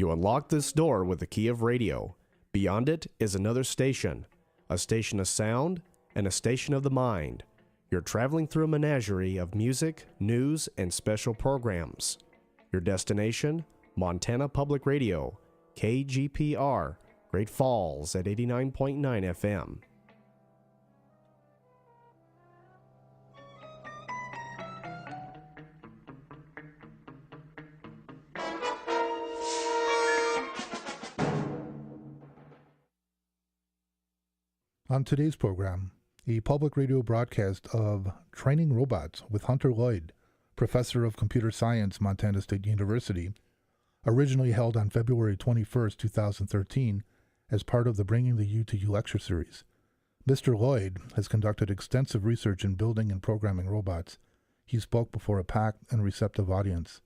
You unlock this door with the key of radio. Beyond it is another station, a station of sound and a station of the mind. You're traveling through a menagerie of music, news, and special programs. Your destination, Montana Public Radio, KGPR, Great Falls at 89.9 FM. On today's program, a public radio broadcast of Training Robots with Hunter Lloyd, Professor of Computer Science, Montana State University, originally held on February 21st, 2013, as part of the Bringing the U to You lecture series. Mr. Lloyd has conducted extensive research in building and programming robots. He spoke before a packed and receptive audience.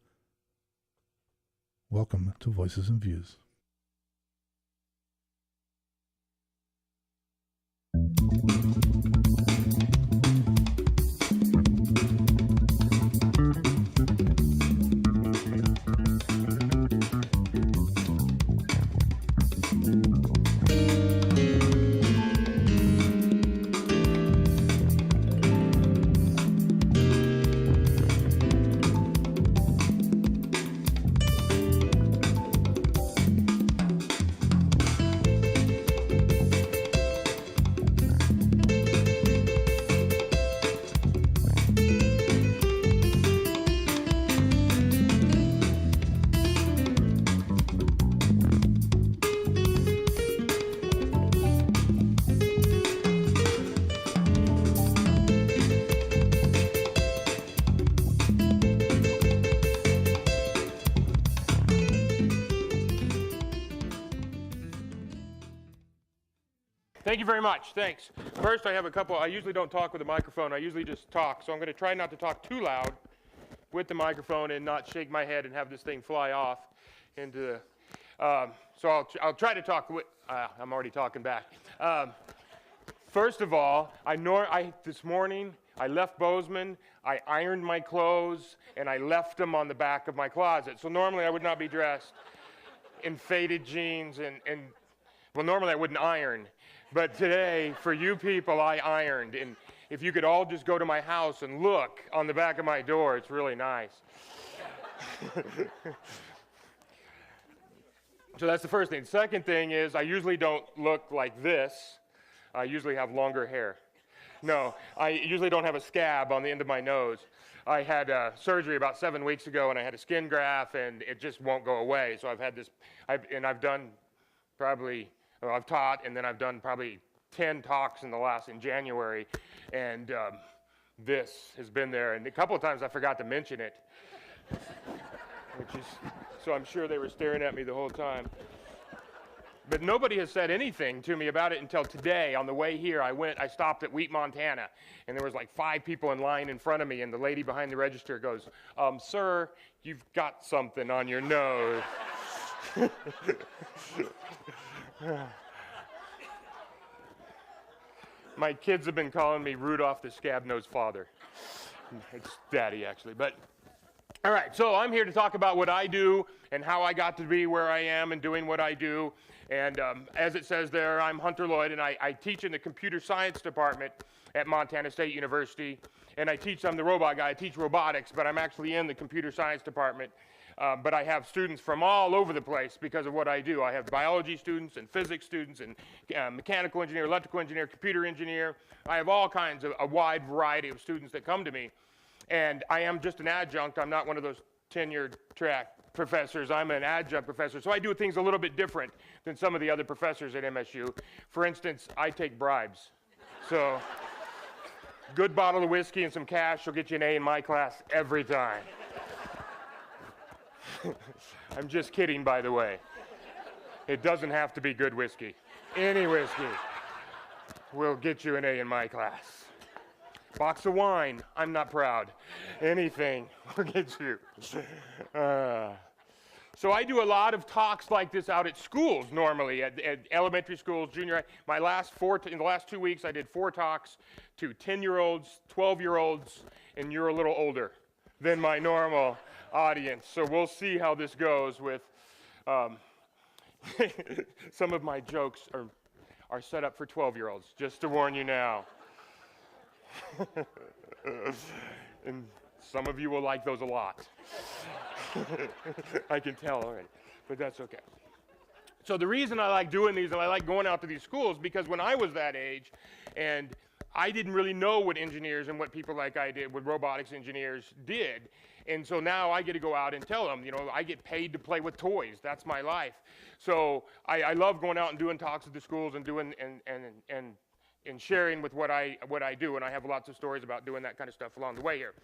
Welcome to Voices and Views. Thank you very much. Thanks. First, I have a couple. I usually don't talk with a microphone. I usually just talk. So I'm going to try not to talk too loud with the microphone and not shake my head and have this thing fly off into the. So I'll try to talk with. I'm already talking back. First of all, this morning I left Bozeman. I ironed my clothes and I left them on the back of my closet. So normally I would not be dressed in faded jeans and well, normally I wouldn't iron. But today, for you people, I ironed. And if you could all just go to my house and look on the back of my door, it's really nice. So that's the first thing. Second thing is I usually don't look like this. I usually have longer hair. No, I usually don't have a scab on the end of my nose. I had surgery about 7 weeks ago, and I had a skin graft, and it just won't go away. So I've had this, I've done probably... Well, I've taught, and then I've done probably 10 talks in January, and this has been there. And a couple of times I forgot to mention it, so I'm sure they were staring at me the whole time. But nobody has said anything to me about it until today. On the way here, I stopped at Wheat, Montana, and there was like 5 people in line in front of me, and the lady behind the register goes, "Sir, you've got something on your nose." My kids have been calling me Rudolph the Scab-Nosed Father. It's Daddy, actually. But all right, so I'm here to talk about what I do and how I got to be where I am and doing what I do. And as it says there, I'm Hunter Lloyd, and I teach in the computer science department at Montana State University. And I'm the robot guy. I teach robotics, but I'm actually in the computer science department. But I have students from all over the place because of what I do. I have biology students and physics students and mechanical engineer, electrical engineer, computer engineer. I have all kinds of a wide variety of students that come to me. And I am just an adjunct. I'm not one of those tenured track professors. I'm an adjunct professor. So I do things a little bit different than some of the other professors at MSU. For instance, I take bribes. So good bottle of whiskey and some cash will get you an A in my class every time. I'm just kidding, by the way. It doesn't have to be good whiskey. Any whiskey will get you an A in my class. Box of wine, I'm not proud. Anything will get you. So I do a lot of talks like this out at schools normally, at elementary schools, junior high. In the last 2 weeks, I did 4 talks to 10-year-olds, 12-year-olds, and you're a little older than my normal audience. So we'll see how this goes with Some of my jokes are set up for 12-year-olds, just to warn you now. And some of you will like those a lot. I can tell already, but that's okay. So the reason I like doing these and I like going out to these schools, because when I was that age and I didn't really know what engineers and what people like I did, what robotics engineers did. And so now I get to go out and tell them, you know, I get paid to play with toys. That's my life. So I love going out and doing talks at the schools and doing and sharing with what I do. And I have lots of stories about doing that kind of stuff along the way here.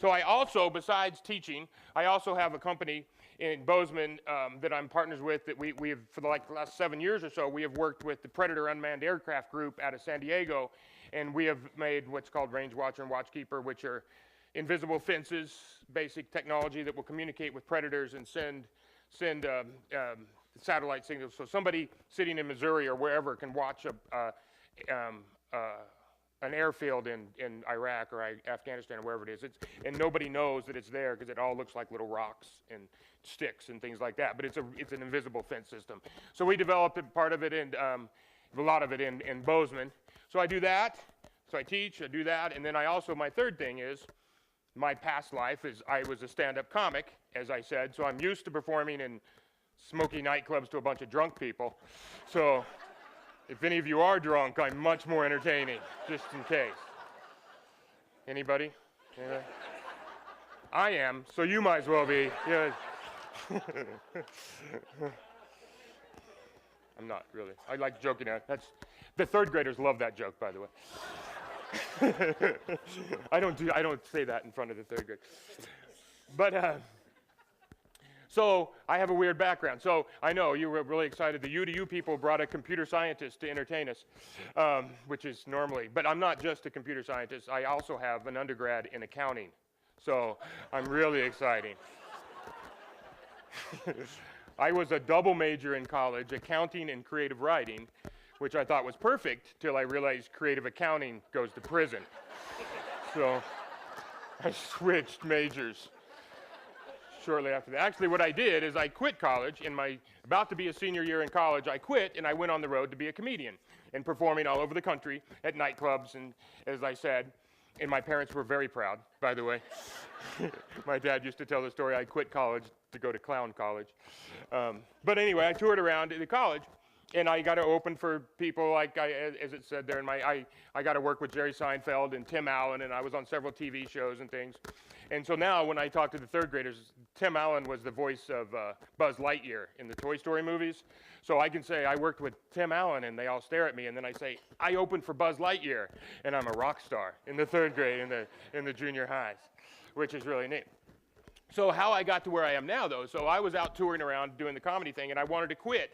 So I also, besides teaching, I also have a company in Bozeman that I'm partners with that we have, for the last 7 years or so, we have worked with the Predator Unmanned Aircraft Group out of San Diego. And we have made what's called Range Watcher and Watchkeeper, which are invisible fences, basic technology that will communicate with predators and send satellite signals. So somebody sitting in Missouri or wherever can watch an airfield in Iraq or Afghanistan or wherever it is. And nobody knows that it's there because it all looks like little rocks and sticks and things like that. But it's an invisible fence system. So we developed part of it and a lot of it in Bozeman. So I do that. So I teach, I do that. And then I also, my third thing is, my past life is I was a stand-up comic, as I said. So I'm used to performing in smoky nightclubs to a bunch of drunk people. So if any of you are drunk, I'm much more entertaining, just in case. Anybody? Yeah. I am, so you might as well be. Yeah. I'm not really. I like joking at it. The third graders love that joke, by the way. I don't say that in front of the third grade. But so I have a weird background. So I know you were really excited. The U2U people brought a computer scientist to entertain us, which is normally. But I'm not just a computer scientist. I also have an undergrad in accounting. So I'm really excited. I was a double major in college, accounting and creative writing, which I thought was perfect till I realized creative accounting goes to prison. So I switched majors shortly after that. Actually, what I did is I quit college. In my about to be a senior year in college, I quit and I went on the road to be a comedian and performing all over the country at nightclubs. And as I said, and my parents were very proud, by the way. My dad used to tell the story, I quit college to go to clown college. But anyway, I toured around the college. And I got to open for people like, as it said there, I got to work with Jerry Seinfeld and Tim Allen, and I was on several TV shows and things. And so now when I talk to the third graders, Tim Allen was the voice of Buzz Lightyear in the Toy Story movies. So I can say I worked with Tim Allen, and they all stare at me, and then I say, I opened for Buzz Lightyear, and I'm a rock star in the third grade in the junior highs, which is really neat. So how I got to where I am now, though, so I was out touring around doing the comedy thing, and I wanted to quit.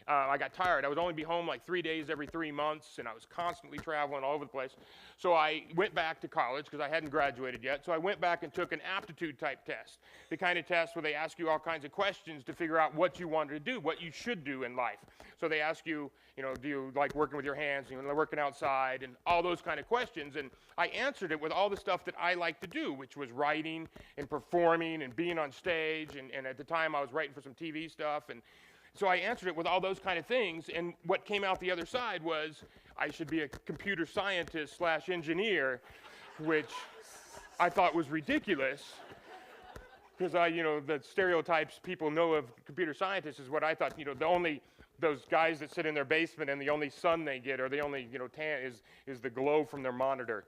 I got tired. I would only be home like 3 days every 3 months, and I was constantly traveling all over the place. So I went back to college because I hadn't graduated yet. So I went back and took an aptitude-type test, the kind of test where they ask you all kinds of questions to figure out what you wanted to do, what you should do in life. So they ask you, you know, do you like working with your hands, you know, working outside, and all those kind of questions. And I answered it with all the stuff that I like to do, which was writing and performing and being on stage. And at the time, I was writing for some TV stuff. And so I answered it with all those kind of things, and what came out the other side was I should be a computer scientist / engineer, which I thought was ridiculous, because the stereotypes people know of computer scientists is what I thought, those guys that sit in their basement and the only sun they get, or the only, tan is the glow from their monitor,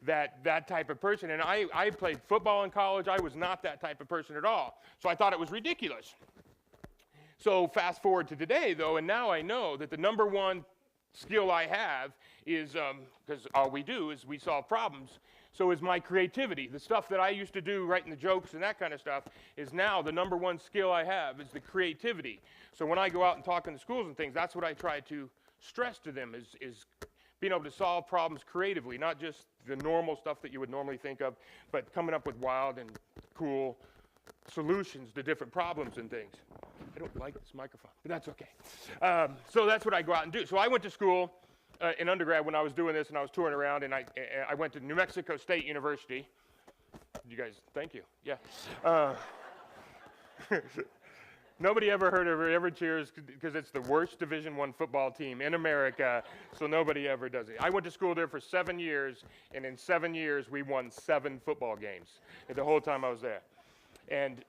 that type of person. And I played football in college. I was not that type of person at all, so I thought it was ridiculous. So fast forward to today, though, and now I know that the number one skill I have is, because all we do is we solve problems, so is my creativity. The stuff that I used to do, writing the jokes and that kind of stuff, is now the number one skill I have is the creativity. So when I go out and talk in the schools and things, that's what I try to stress to them is being able to solve problems creatively, not just the normal stuff that you would normally think of, but coming up with wild and cool solutions to different problems and things. I don't like this microphone, but that's okay. So that's what I go out and do. So I went to school in undergrad when I was doing this, and I was touring around, and I went to New Mexico State University. You guys, thank you. Yeah. Nobody ever heard of her, ever cheers, because it's the worst Division I football team in America, so nobody ever does it. I went to school there for 7 years, and in 7 years, we won 7 football games the whole time I was there. And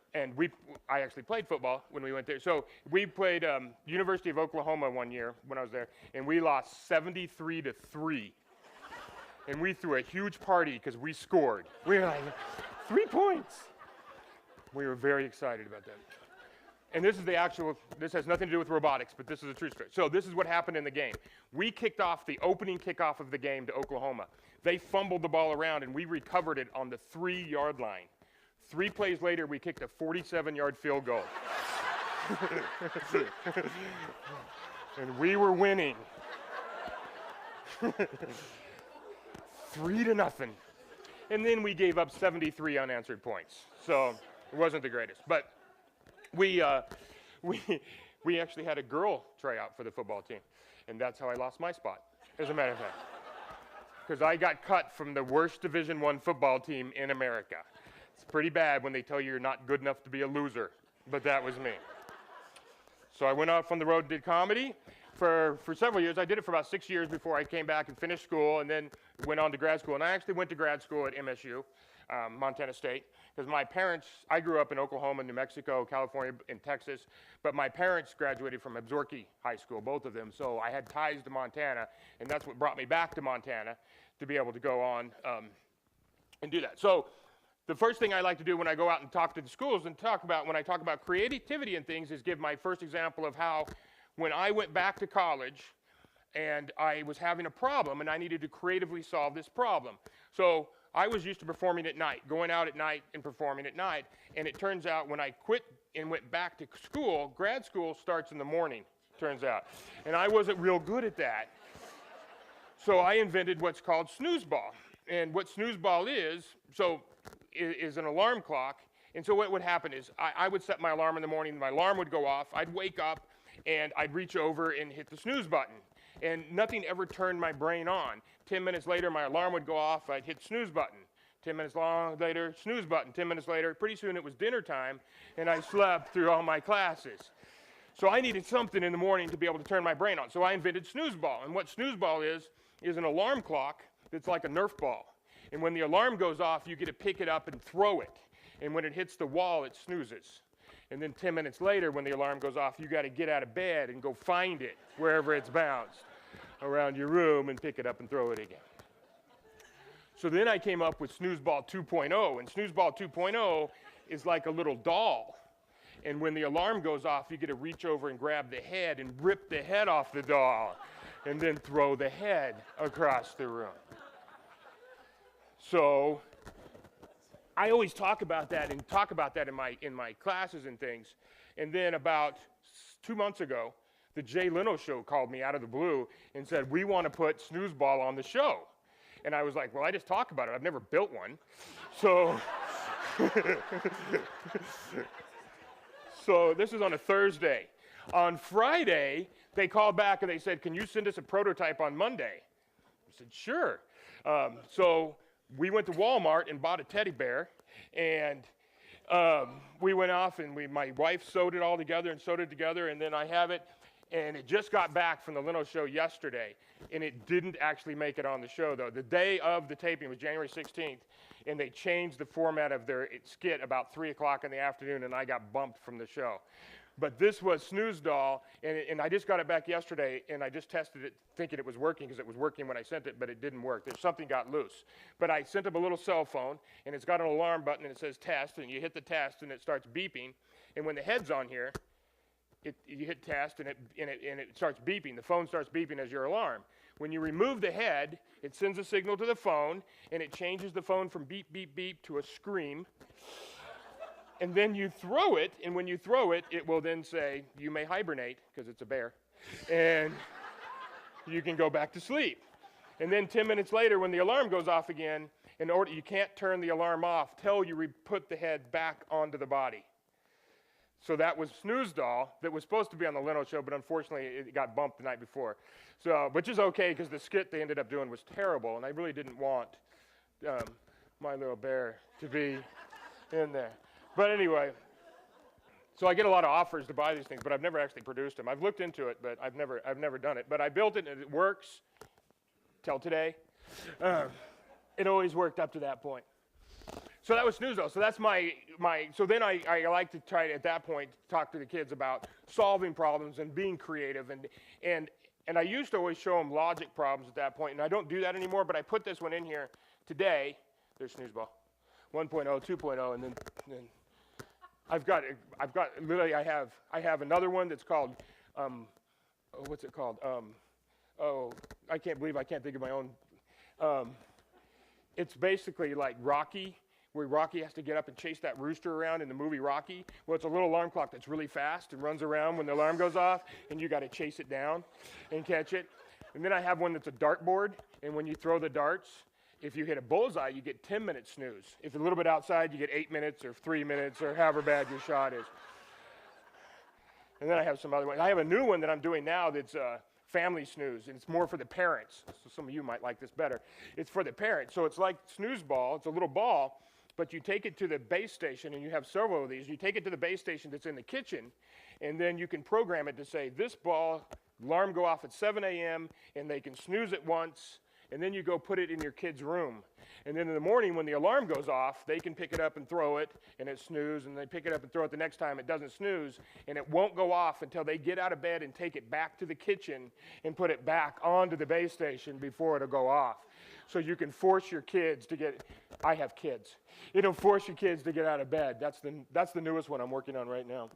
I actually played football when we went there. So we played University of Oklahoma one year when I was there, and we lost 73-3. And we threw a huge party because we scored. We were like, 3 points. We were very excited about that. And this is this has nothing to do with robotics, but this is a true story. So this is what happened in the game. We kicked off the opening kickoff of the game to Oklahoma. They fumbled the ball around, and we recovered it on the 3-yard line. 3 plays later, we kicked a 47-yard field goal. And we were winning. 3-0. And then we gave up 73 unanswered points. So it wasn't the greatest. But we actually had a girl try out for the football team. And that's how I lost my spot, as a matter of fact. Because I got cut from the worst Division I football team in America. It's pretty bad when they tell you you're not good enough to be a loser. But that was me. So I went off on the road and did comedy for several years. I did it for about 6 years before I came back and finished school, and then went on to grad school. And I actually went to grad school at MSU, Montana State, because my parents, I grew up in Oklahoma, New Mexico, California, and Texas, but my parents graduated from Absaroka High School, both of them, so I had ties to Montana, and that's what brought me back to Montana to be able to go on and do that. So the first thing I like to do when I go out and talk to the schools and when I talk about creativity and things is give my first example of how when I went back to college and I was having a problem and I needed to creatively solve this problem. So I was used to performing at night, going out at night and performing at night, and it turns out when I quit and went back to school, grad school starts in the morning, turns out. And I wasn't real good at that. So I invented what's called snooze ball. And what snooze ball is an alarm clock. And so what would happen is I would set my alarm in the morning, my alarm would go off, I'd wake up, and I'd reach over and hit the snooze button. And nothing ever turned my brain on. 10 minutes later, my alarm would go off, I'd hit snooze button. 10 minutes later, snooze button. 10 minutes later, pretty soon it was dinner time, and I slept through all my classes. So I needed something in the morning to be able to turn my brain on. So I invented snooze ball. And what snooze ball is an alarm clock that's like a Nerf ball. And when the alarm goes off, you get to pick it up and throw it. And when it hits the wall, it snoozes. And then 10 minutes later, when the alarm goes off, you got to get out of bed and go find it wherever it's bounced around your room and pick it up and throw it again. So then I came up with Snooze Ball 2.0, and Snooze Ball 2.0 is like a little doll. And when the alarm goes off, you get to reach over and grab the head and rip the head off the doll and then throw the head across the room. So I always talk about that in my classes and things. And then about 2 months ago, the Jay Leno show called me out of the blue and said, "We want to put Snooze Ball on the show." And I was like, "Well, I just talk about it. I've never built one." So, so this is on a Thursday. On Friday, they called back and they said, "Can you send us a prototype on Monday?" I said, "Sure." So we went to Walmart and bought a teddy bear, and we went off and my wife sewed it all together and sewed it together, and then I have it, and it just got back from the Leno show yesterday, and it didn't actually make it on the show, though. The day of the taping was January 16th, and they changed the format of their skit about 3 o'clock in the afternoon, and I got bumped from the show. But this was Snooze Doll, and I just got it back yesterday, and I just tested it thinking it was working because it was working when I sent it, but it didn't work. Something got loose. But I sent them a little cell phone, and it's got an alarm button, and it says test, and you hit the test, and it starts beeping. And when the head's on here, you hit test, and it starts beeping. The phone starts beeping as your alarm. When you remove the head, it sends a signal to the phone, and it changes the phone from beep, beep, beep to a scream. And then you throw it, and when you throw it, it will then say, "You may hibernate," because it's a bear, and you can go back to sleep. And then 10 minutes later, when the alarm goes off again, you can't turn the alarm off till you put the head back onto the body. So that was Snooze Doll that was supposed to be on the Leno show, but unfortunately it got bumped the night before. So, which is okay, because the skit they ended up doing was terrible, and I really didn't want my little bear to be in there. But anyway, So I get a lot of offers to buy these things, but I've never actually produced them. I've looked into it, but I've never done it. But I built it, and it works till today. It always worked up to that point. So that was Snoozeball. So that's my. So then I like to try to, at that point, talk to the kids about solving problems and being creative. And I used to always show them logic problems at that point, and I don't do that anymore. But I put this one in here today. There's Snoozeball, 1.0, 2.0, and then I've got literally I have another one that's called what's it called? I can't believe I can't think of my own. It's basically like Rocky, where Rocky has to get up and chase that rooster around in the movie Rocky. Well, it's a little alarm clock that's really fast and runs around when the alarm goes off, and you got to chase it down and catch it. And then I have one that's a dartboard, and when you throw the darts, if you hit a bullseye, you get 10-minute snooze. If you're a little bit outside, you get 8 minutes or 3 minutes or however bad your shot is. And then I have some other ones. I have a new one that I'm doing now that's family snooze, and it's more for the parents. So some of you might like this better. It's for the parents. So it's like Snoozeball. It's a little ball, but you take it to the base station, and you have several of these. You take it to the base station that's in the kitchen, and then you can program it to say, this ball, alarm go off at 7 a.m., and they can snooze it once, and then you go put it in your kid's room. And then in the morning when the alarm goes off, they can pick it up and throw it, and it snooze, and they pick it up and throw it the next time, it doesn't snooze, and it won't go off until they get out of bed and take it back to the kitchen and put it back onto the base station before it'll go off. So you can force your kids to get, I have kids, it'll force your kids to get out of bed. That's the newest one I'm working on right now.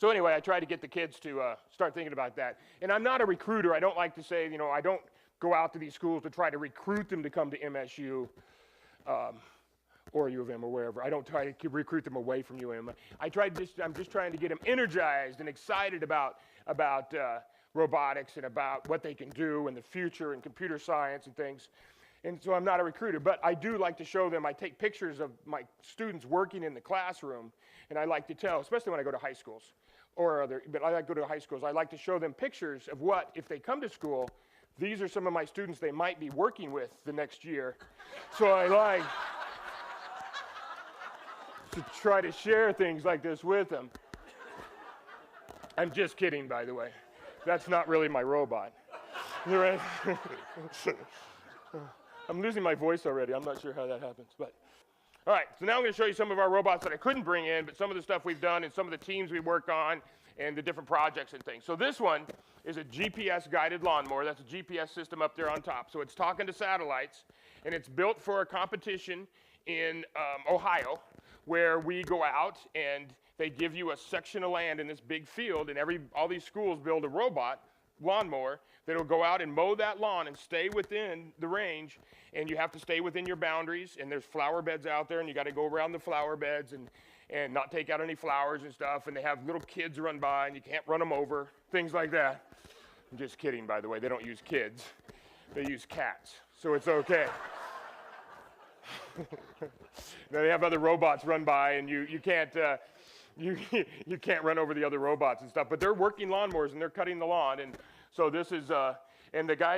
So anyway, I try to get the kids to start thinking about that. And I'm not a recruiter. I don't like to say, I don't go out to these schools to try to recruit them to come to MSU or U of M or wherever. I don't try to recruit them away from UM. I'm just trying to get them energized and excited about robotics and about what they can do in the future and computer science and things. And so I'm not a recruiter, but I do like to show them. I take pictures of my students working in the classroom, and I like to tell, especially when I go to high schools but I like to go to high schools. I like to show them pictures of what, if they come to school, these are some of my students they might be working with the next year. So I like to try to share things like this with them. I'm just kidding, by the way. That's not really my robot. Right? I'm losing my voice already. I'm not sure how that happens. But all right, so now I'm going to show you some of our robots that I couldn't bring in, but some of the stuff we've done and some of the teams we work on and the different projects and things. So this one is a GPS-guided lawnmower. That's a GPS system up there on top. So it's talking to satellites, and it's built for a competition in Ohio, where we go out and they give you a section of land in this big field, and all these schools build a robot lawnmower that'll go out and mow that lawn and stay within the range, and you have to stay within your boundaries, and there's flower beds out there, and you got to go around the flower beds and not take out any flowers and stuff, and they have little kids run by, and you can't run them over, things like that. I'm just kidding, by the way. They don't use kids. They use cats, so it's okay. They have other robots run by, and you can't you can't run over the other robots and stuff. But they're working lawnmowers, and they're cutting the lawn. And so this is and the guy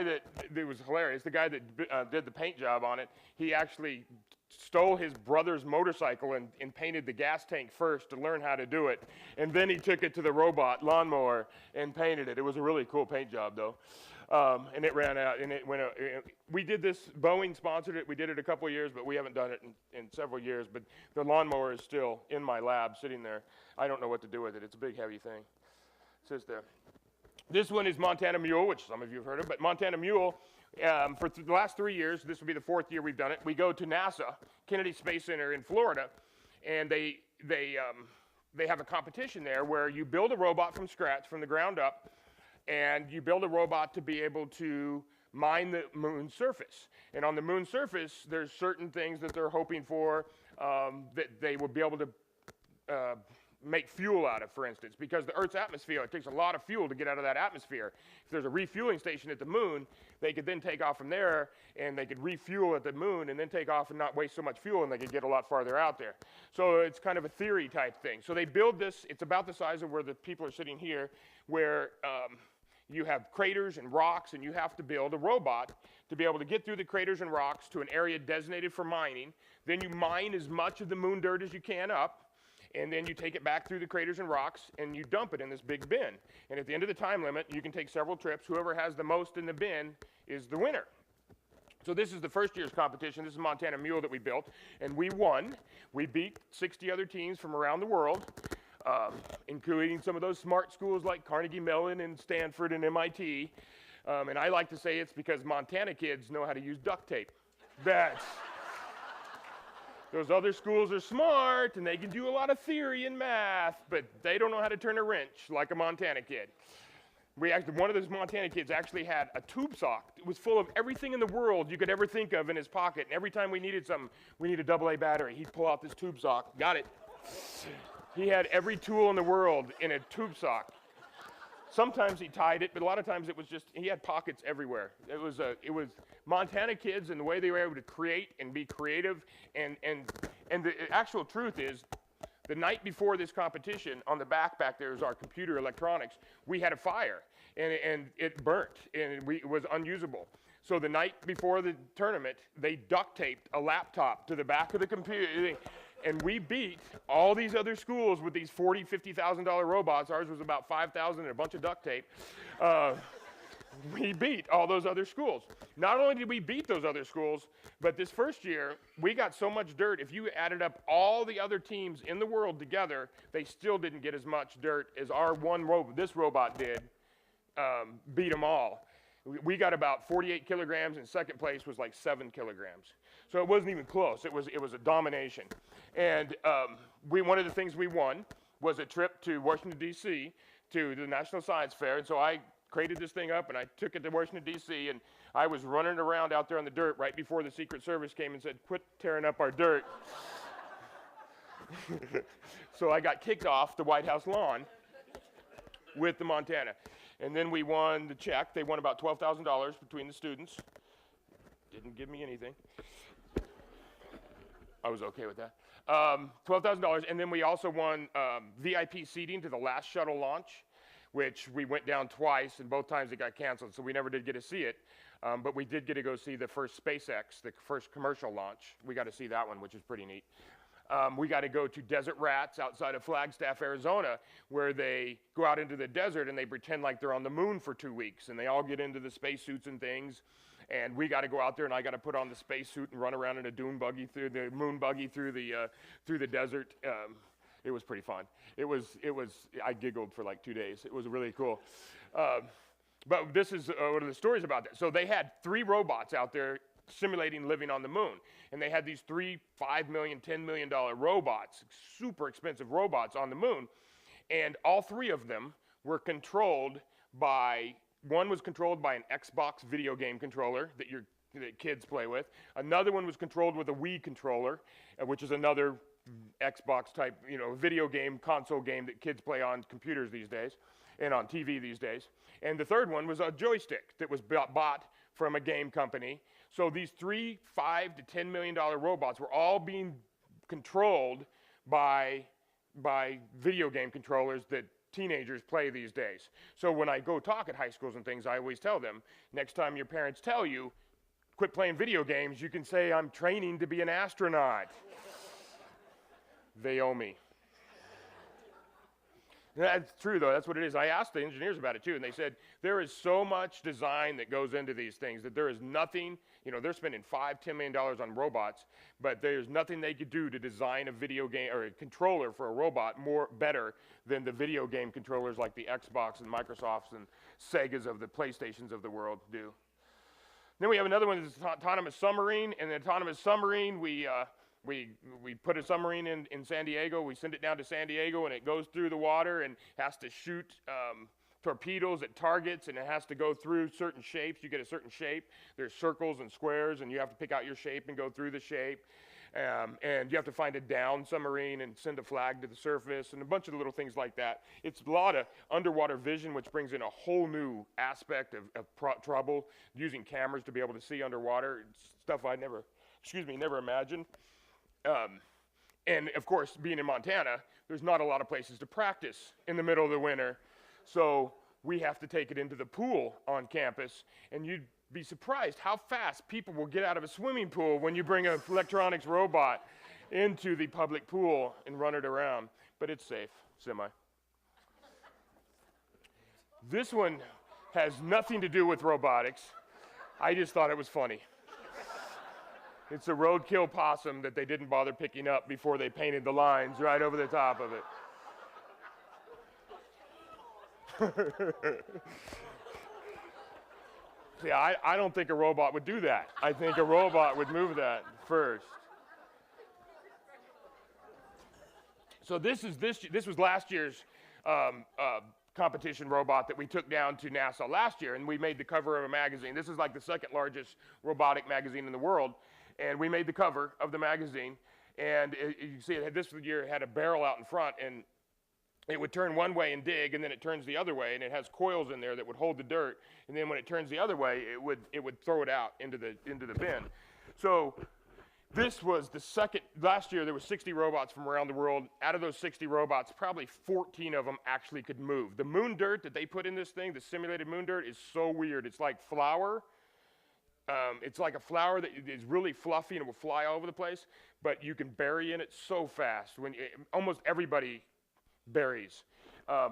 it was hilarious. The guy that did the paint job on it, he actually stole his brother's motorcycle and painted the gas tank first to learn how to do it. And then he took it to the robot lawnmower and painted it. It was a really cool paint job, though. And it ran out, and it went out. We did this, Boeing sponsored it. We did it a couple of years, but we haven't done it in several years. But the lawnmower is still in my lab sitting there. I don't know what to do with it. It's a big, heavy thing. It sits there. This one is Montana Mule, which some of you have heard of. But Montana Mule, for the last 3 years, this will be the 4th year we've done it. We go to NASA, Kennedy Space Center in Florida, and they have a competition there where you build a robot from scratch, from the ground up, and you build a robot to be able to mine the moon's surface. And on the moon's surface, there's certain things that they're hoping for that they will be able to make fuel out of, for instance, because the Earth's atmosphere, it takes a lot of fuel to get out of that atmosphere. If there's a refueling station at the moon, they could then take off from there, and they could refuel at the moon and then take off and not waste so much fuel, and they could get a lot farther out there. So it's kind of a theory type thing. So they build this, it's about the size of where the people are sitting here, where you have craters and rocks, and you have to build a robot to be able to get through the craters and rocks to an area designated for mining. Then you mine as much of the moon dirt as you can up, and then you take it back through the craters and rocks, and you dump it in this big bin. And at the end of the time limit, you can take several trips. Whoever has the most in the bin is the winner. So this is the first year's competition. This is Montana Mule that we built, and we won. We beat 60 other teams from around the world, including some of those smart schools like Carnegie Mellon and Stanford and MIT. And I like to say it's because Montana kids know how to use duct tape. Those other schools are smart, and they can do a lot of theory and math, but they don't know how to turn a wrench like a Montana kid. One of those Montana kids actually had a tube sock. It was full of everything in the world you could ever think of in his pocket. And every time we needed something, we need a AA battery, he'd pull out this tube sock. Got it. He had every tool in the world in a tube sock. Sometimes he tied it, but a lot of times it was just, he had pockets everywhere. It was Montana kids and the way they were able to create and be creative. And the actual truth is, the night before this competition, on the back there is our computer electronics. We had a fire, and it burnt, and it was unusable. So the night before the tournament, they duct taped a laptop to the back of the computer, and we beat all these other schools with these $40,000, $50,000 robots. Ours was about $5,000 and a bunch of duct tape. We beat all those other schools. Not only did we beat those other schools, but this first year, we got so much dirt, if you added up all the other teams in the world together, they still didn't get as much dirt as our this robot did, beat them all. We got about 48 kilograms, and second place was like 7 kilograms. So it wasn't even close. It was a domination. And one of the things we won was a trip to Washington, D.C., to the National Science Fair. And so I created this thing up, and I took it to Washington, D.C., and I was running around out there on the dirt right before the Secret Service came and said, "Quit tearing up our dirt." So I got kicked off the White House lawn with the Montana. And then we won the check. They won about $12,000 between the students. Didn't give me anything. I was okay with that. $12,000, and then we also won VIP seating to the last shuttle launch, which we went down twice, and both times it got canceled, so we never did get to see it. But we did get to go see the first SpaceX, the first commercial launch. We got to see that one, which is pretty neat. We got to go to Desert Rats outside of Flagstaff, Arizona, where they go out into the desert and they pretend like they're on the moon for 2 weeks, and they all get into the spacesuits and things. And we got to go out there, and I got to put on the spacesuit and run around in a dune buggy through the moon buggy through the desert. It was pretty fun. I giggled for like 2 days. It was really cool. But this is one of the stories about that. So they had 3 robots out there simulating living on the moon. And they had these 3, $5 million, $10 million robots, super expensive robots on the moon. And all 3 of them were controlled by, one was controlled by an Xbox video game controller that kids play with. Another one was controlled with a Wii controller, which is another Xbox type, video game, console game that kids play on computers these days and on TV these days. And the third one was a joystick that was bought from a game company. So these 3, $5 to $10 million robots were all being controlled by video game controllers that teenagers play these days. So when I go talk at high schools and things, I always tell them, next time your parents tell you, quit playing video games, you can say, "I'm training to be an astronaut." They owe me. That's true, though. That's what it is. I asked the engineers about it, too, and they said there is so much design that goes into these things that there is nothing, they're spending $5, $10 million on robots, but there's nothing they could do to design a video game or a controller for a robot better than the video game controllers like the Xbox and Microsofts and Segas of the PlayStations of the world do. Then we have another one that's autonomous submarine, and the autonomous submarine, we put a submarine in San Diego. We send it down to San Diego, and it goes through the water and has to shoot torpedoes at targets, and it has to go through certain shapes. You get a certain shape. There's circles and squares, and you have to pick out your shape and go through the shape. And you have to find a downed submarine and send a flag to the surface and a bunch of little things like that. It's a lot of underwater vision, which brings in a whole new aspect of trouble, using cameras to be able to see underwater. It's stuff I never imagined. And of course, being in Montana, there's not a lot of places to practice in the middle of the winter. So we have to take it into the pool on campus, and you'd be surprised how fast people will get out of a swimming pool when you bring an electronics robot. into the public pool and run it around, but it's safe, semi. This one has nothing to do with robotics. I just thought it was funny. It's a roadkill possum that they didn't bother picking up before they painted the lines right over the top of it. See, I don't think a robot would do that. I think a robot would move that first. So this was last year's competition robot that we took down to NASA last year, and we made the cover of a magazine. This is like the second largest robotic magazine in the world, and we made the cover of the magazine. And you see, this year it had a barrel out in front, and it would turn one way and dig, and then it turns the other way, and it has coils in there that would hold the dirt. And then when it turns the other way, it would throw it out into the bin. So this was the second. Last year there were 60 robots from around the world. Out of those 60 robots, probably 14 of them actually could move. The moon dirt that they put in this thing, the simulated moon dirt, is so weird. It's like flour. It's like a flour that is really fluffy and it will fly all over the place, but you can bury in it so fast. Almost everybody buries.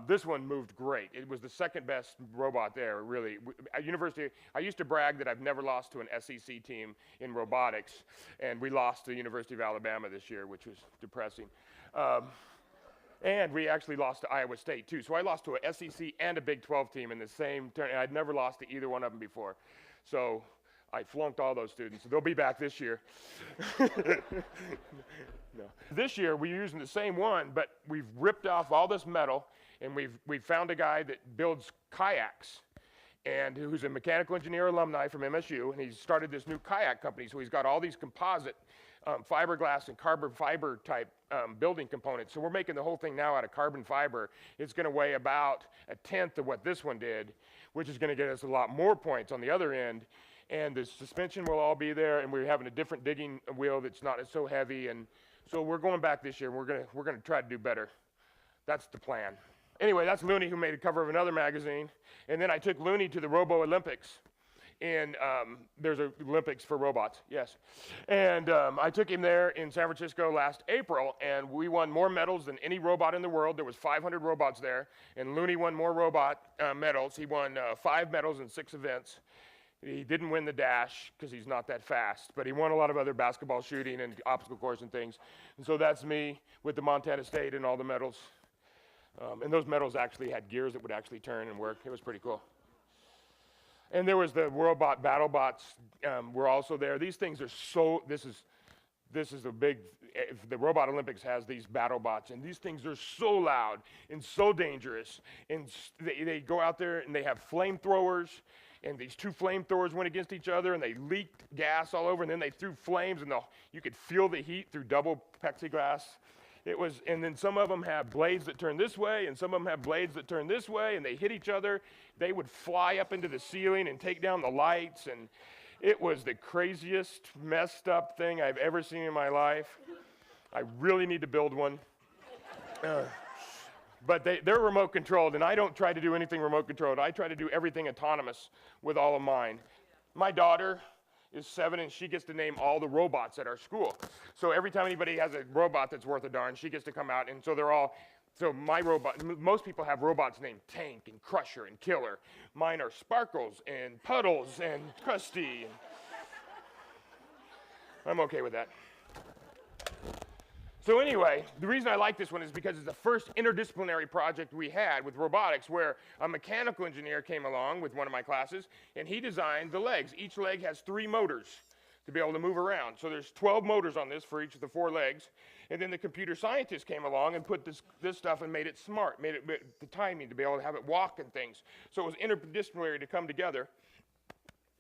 This one moved great. It was the second best robot there, really. At university, I used to brag that I've never lost to an SEC team in robotics, and we lost to the University of Alabama this year, which was depressing. And we actually lost to Iowa State, too. So I lost to a SEC and a Big 12 team in the same turn, and I'd never lost to either one of them before. So I flunked all those students. They'll be back this year. No. This year, we're using the same one, but we've ripped off all this metal, and we've found a guy that builds kayaks, and who's a mechanical engineer alumni from MSU, and he's started this new kayak company. So he's got all these composite fiberglass and carbon fiber type building components. So we're making the whole thing now out of carbon fiber. It's going to weigh about 1/10 of what this one did, which is going to get us a lot more points on the other end. And the suspension will all be there, and we're having a different digging wheel that's not so heavy. And so we're going back this year. We're gonna try to do better. That's the plan. Anyway, that's Looney, who made a cover of another magazine. And then I took Looney to the Robo Olympics. And there's an Olympics for robots, yes. And I took him there in San Francisco last April, and we won more medals than any robot in the world. There was 500 robots there, and Looney won more robot medals. He won 5 medals in 6 events. He didn't win the dash because he's not that fast, but he won a lot of other basketball shooting and obstacle course and things. And so that's me with the Montana State and all the medals. And those medals actually had gears that would actually turn and work. It was pretty cool. And there was the robot BattleBots were also there. These things are so, this is a big, the Robot Olympics has these BattleBots, and these things are so loud and so dangerous. And they go out there and they have flamethrowers, and these 2 flamethrowers went against each other, and they leaked gas all over, and then they threw flames, and you could feel the heat through double plexiglass. And then some of them have blades that turn this way, and some of them have blades that turn this way, and they hit each other. They would fly up into the ceiling and take down the lights, and it was the craziest, messed up thing I've ever seen in my life. I really need to build one. But they're remote controlled, and I don't try to do anything remote controlled. I try to do everything autonomous with all of mine. My daughter is 7, and she gets to name all the robots at our school. So every time anybody has a robot that's worth a darn, she gets to come out, and so my robot, most people have robots named Tank and Crusher and Killer. Mine are Sparkles and Puddles and Krusty. I'm okay with that. So anyway, the reason I like this one is because it's the first interdisciplinary project we had with robotics, where a mechanical engineer came along with one of my classes, and he designed the legs. Each leg has 3 motors to be able to move around. So there's 12 motors on this for each of the 4 legs. And then the computer scientist came along and put this stuff and made it smart, made it the timing to be able to have it walk and things. So it was interdisciplinary to come together.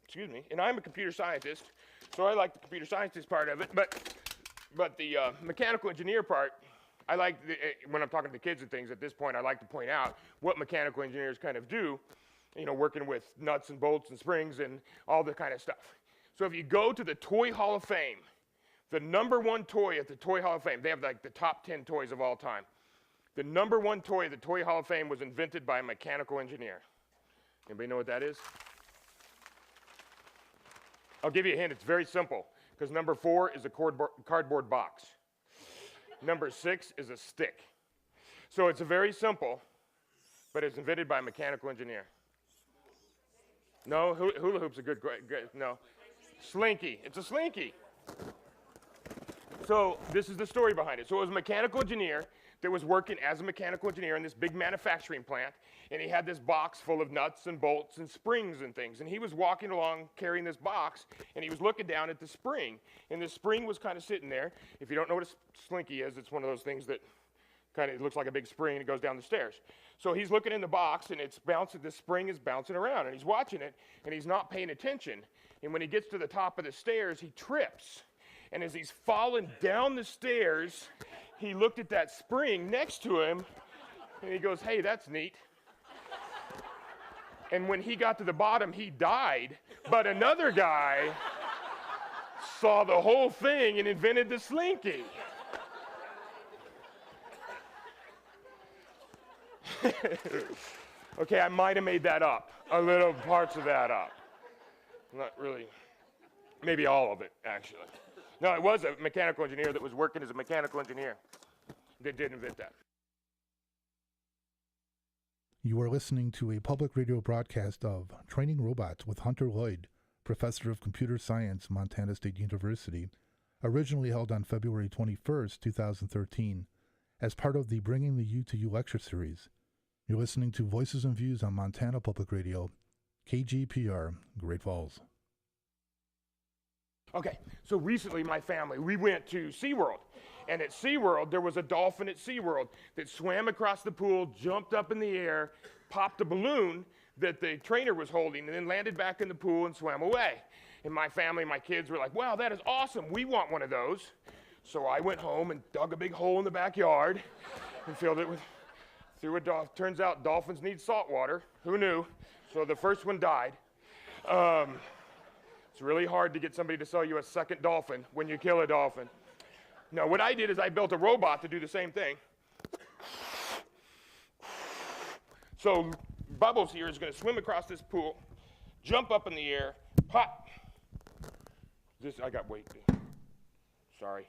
Excuse me. And I'm a computer scientist, so I like the computer scientist part of it. But the mechanical engineer part, I like, when I'm talking to the kids and things at this point, I like to point out what mechanical engineers kind of do, working with nuts and bolts and springs and all that kind of stuff. So if you go to the Toy Hall of Fame, the #1 toy at the Toy Hall of Fame, they have like the top 10 toys of all time. The #1 toy at the Toy Hall of Fame was invented by a mechanical engineer. Anybody know what that is? I'll give you a hint, it's very simple. Because #4 is a cardboard box. Number 6 is a stick. So it's very simple, but it's invented by a mechanical engineer. No, hula hoop's a good, no. Slinky, it's a slinky. So this is the story behind it. So it was a mechanical engineer that was working as a mechanical engineer in this big manufacturing plant, and he had this box full of nuts and bolts and springs and things, and he was walking along carrying this box, and he was looking down at the spring, and the spring was kind of sitting there. If you don't know what a slinky is, it's one of those things that kind of looks like a big spring and it goes down the stairs. So he's looking in the box, and it's bouncing, the spring is bouncing around, and he's watching it, and he's not paying attention, and when he gets to the top of the stairs, he trips, and as he's falling down the stairs, he looked at that spring next to him, and he goes, hey, that's neat. And when he got to the bottom, he died, but another guy saw the whole thing and invented the slinky. Okay, I might have made that up, a little parts of that up. Not really, maybe all of it, actually. No, it was a mechanical engineer that was working as a mechanical engineer that did invent that. You are listening to a public radio broadcast of Training Robots with Hunter Lloyd, Professor of Computer Science, Montana State University, originally held on February 21st, 2013, as part of the Bringing the U to You lecture series. You're listening to Voices and Views on Montana Public Radio, KGPR, Great Falls. Okay, so recently my family, we went to SeaWorld. And at SeaWorld, there was a dolphin at SeaWorld that swam across the pool, jumped up in the air, popped a balloon that the trainer was holding, and then landed back in the pool and swam away. And my family, my kids were like, wow, that is awesome. We want one of those. So I went home and dug a big hole in the backyard and filled it with, turns out dolphins need salt water. Who knew? So the first one died. It's really hard to get somebody to sell you a second dolphin when you kill a dolphin. No, what I did is I built a robot to do the same thing. So Bubbles here is going to swim across this pool, jump up in the air, pop. I got weight. Sorry.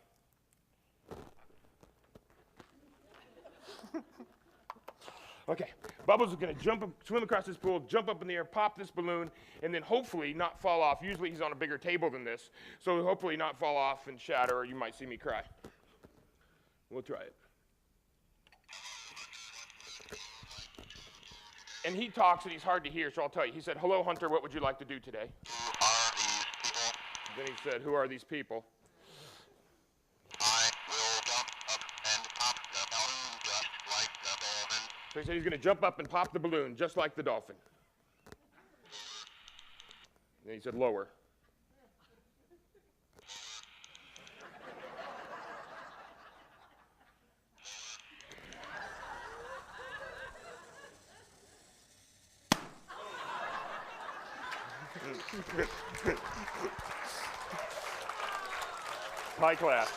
Okay, Bubbles is going to swim across this pool, jump up in the air, pop this balloon, and then hopefully not fall off. Usually he's on a bigger table than this, so hopefully not fall off and shatter, or you might see me cry. We'll try it. And he talks and he's hard to hear, so I'll tell you. He said, hello, Hunter, what would you like to do today? Who are these people? Then he said, who are these people? I will jump up and pop the balloon just like the dolphin. So he said he's going to jump up and pop the balloon just like the dolphin. And he said, lower. High class.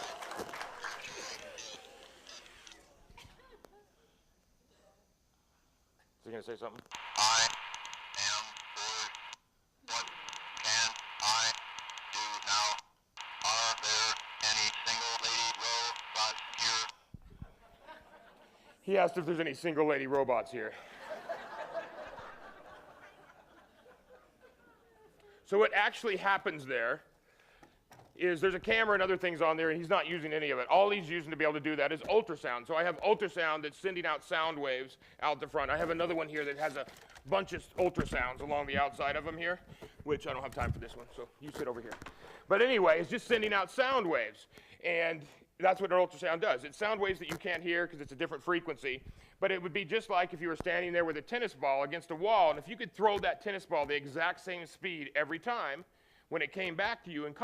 Is he going to say something? I am bored. What can I do now? Are there any single lady robots here? He asked if there's any single lady robots here. So what actually happens there is there's a camera and other things on there, and he's not using any of it. All he's using to be able to do that is ultrasound. So I have ultrasound that's sending out sound waves out the front. I have another one here that has a bunch of ultrasounds along the outside of them here, which I don't have time for this one, so you sit over here. But anyway, it's just sending out sound waves, and that's what an ultrasound does. It's sound waves that you can't hear because it's a different frequency, but it would be just like if you were standing there with a tennis ball against a wall, and if you could throw that tennis ball the exact same speed every time, when it came back to you and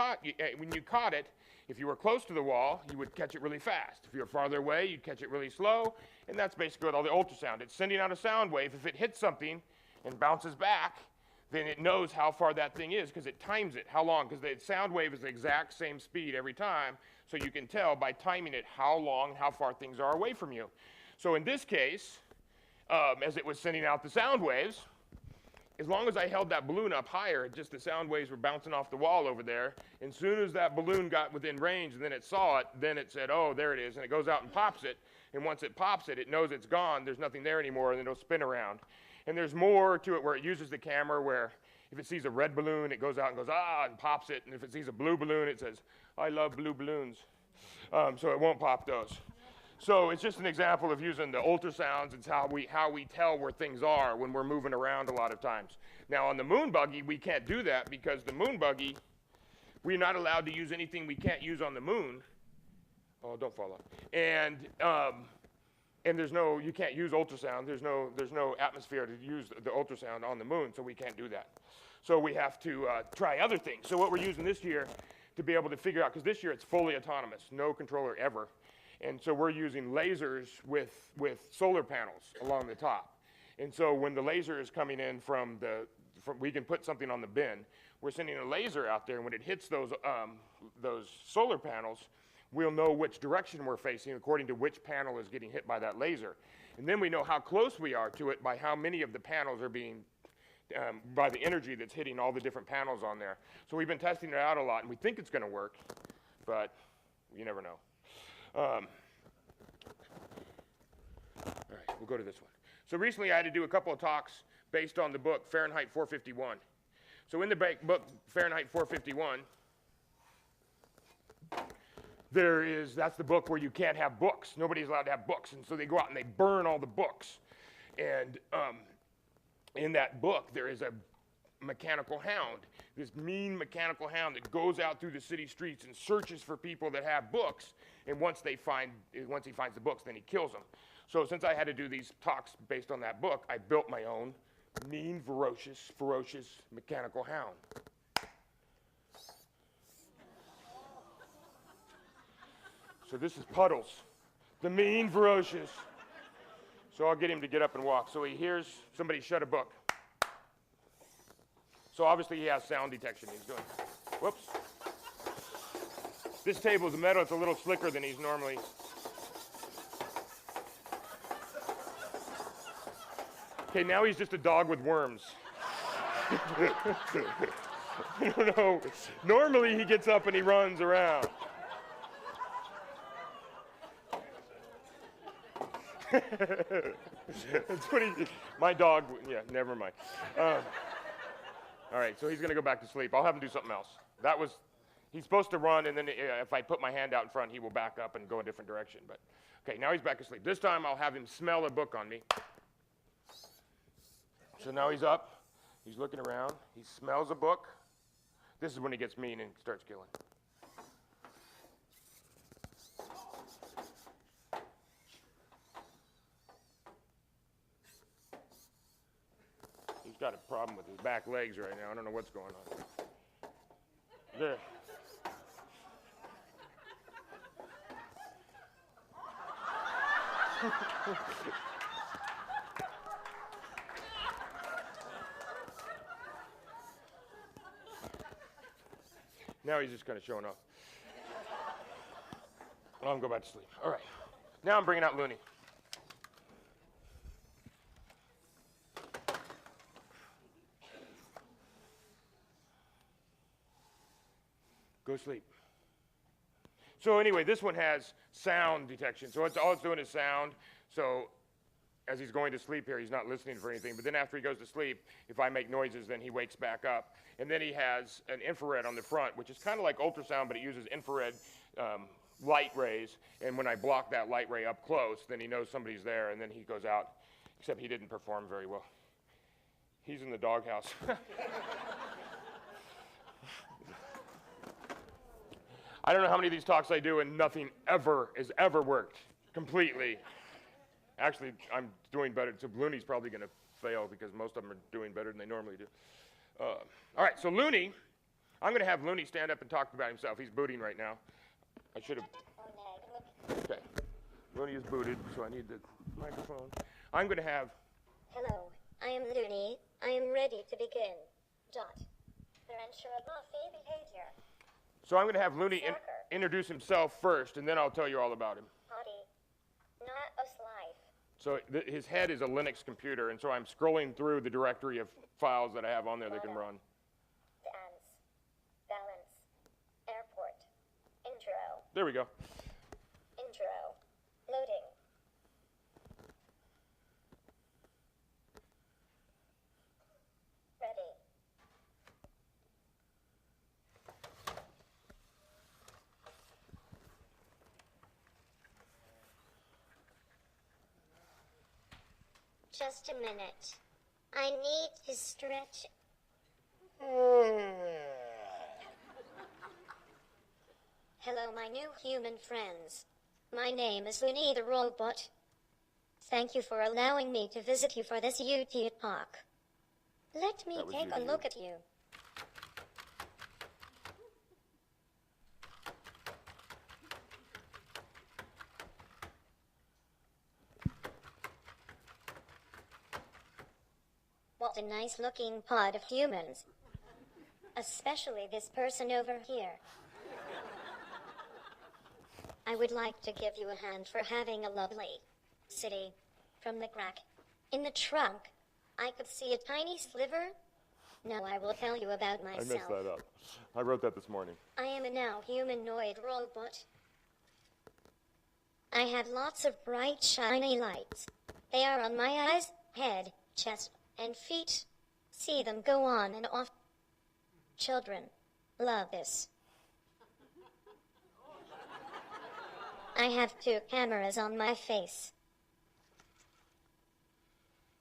when you caught it, if you were close to the wall, you would catch it really fast. If you were farther away, you'd catch it really slow, and that's basically what all the ultrasound. It's sending out a sound wave. If it hits something and bounces back, then it knows how far that thing is because it times it, how long, because the sound wave is the exact same speed every time, so you can tell by timing it how long, how far things are away from you. So in this case, as it was sending out the sound waves, as long as I held that balloon up higher, just the sound waves were bouncing off the wall over there. And as soon as that balloon got within range and then it saw it, then it said, oh, there it is. And it goes out and pops it. And once it pops it, it knows it's gone. There's nothing there anymore, and then it'll spin around. And there's more to it where it uses the camera where if it sees a red balloon, it goes out and goes, ah, and pops it. And if it sees a blue balloon, it says, I love blue balloons. So it won't pop those. So it's just an example of using the ultrasounds. It's how we tell where things are when we're moving around a lot of times. Now on the moon buggy, we can't do that because the moon buggy, we're not allowed to use anything we can't use on the moon. Oh, don't fall off. And you can't use ultrasound. There's no atmosphere to use the ultrasound on the moon, so we can't do that. So we have to try other things. So what we're using this year to be able to figure out, because this year it's fully autonomous, no controller ever. And so we're using lasers with solar panels along the top. And so when the laser is coming in we can put something on the bin. We're sending a laser out there, and when it hits those solar panels, we'll know which direction we're facing according to which panel is getting hit by that laser. And then we know how close we are to it by how many of the panels are being, by the energy that's hitting all the different panels on there. So we've been testing it out a lot, and we think it's going to work, but you never know. All right, we'll go to this one. So recently I had to do a couple of talks based on the book Fahrenheit 451. So in the book Fahrenheit 451, that's the book where you can't have books. Nobody's allowed to have books, and so they go out and they burn all the books. And in that book there is a mechanical hound, this mean mechanical hound that goes out through the city streets and searches for people that have books, and once he finds the books, then he kills them. So since I had to do these talks based on that book, I built my own mean, ferocious mechanical hound. So this is Puddles, the mean, ferocious. So I'll get him to get up and walk. So he hears somebody shut a book. So obviously he has sound detection. He's doing, whoops. This table is metal. It's a little slicker than he's normally. Okay, now he's just a dog with worms. No, normally he gets up and he runs around. That's what my dog, yeah, never mind. All right, so he's going to go back to sleep. I'll have him do something else. He's supposed to run, and then if I put my hand out in front, he will back up and go a different direction. But okay, now he's back asleep. This time I'll have him smell a book on me. So now he's up. He's looking around. He smells a book. This is when he gets mean and starts killing. He's got a problem with his back legs right now. I don't know what's going on. There. Now he's just kind of showing off. I'll go back to sleep. All right. Now I'm bringing out Looney. Go sleep. So anyway, this one has sound detection. So all it's doing is sound. So as he's going to sleep here, he's not listening for anything. But then after he goes to sleep, if I make noises, then he wakes back up. And then he has an infrared on the front, which is kind of like ultrasound, but it uses infrared light rays. And when I block that light ray up close, then he knows somebody's there, and then he goes out, except he didn't perform very well. He's in the doghouse. I don't know how many of these talks I do, and nothing has ever worked completely. Actually, I'm doing better. So Looney's probably going to fail because most of them are doing better than they normally do. All right, so Looney, I'm going to have Looney stand up and talk about himself. He's booting right now. I should have. Okay. Looney is booted, so I need the microphone. I'm going to have. Hello, I am Looney. I am ready to begin. Dot. Ensure Buffy behavior. So I'm going to have Looney introduce himself first, and then I'll tell you all about him. Potty. Not a life. So his head is a Linux computer, and so I'm scrolling through the directory of files that I have on there that can run. Dance. Balance. Airport. Intro. There we go. Intro. Loading. Ready. Just a minute. I need to stretch. Hello, my new human friends. My name is Looney the Robot. Thank you for allowing me to visit you for this UT talk. Let me take a look at you. What a nice looking pod of humans. Especially this person over here. I would like to give you a hand for having a lovely city. From the crack in the trunk, I could see a tiny sliver. Now I will tell you about myself. I messed that up. I wrote that this morning. I am a now humanoid robot. I have lots of bright, shiny lights. They are on my eyes, head, chest, and feet. See them go on and off. Children love this. I have 2 cameras on my face.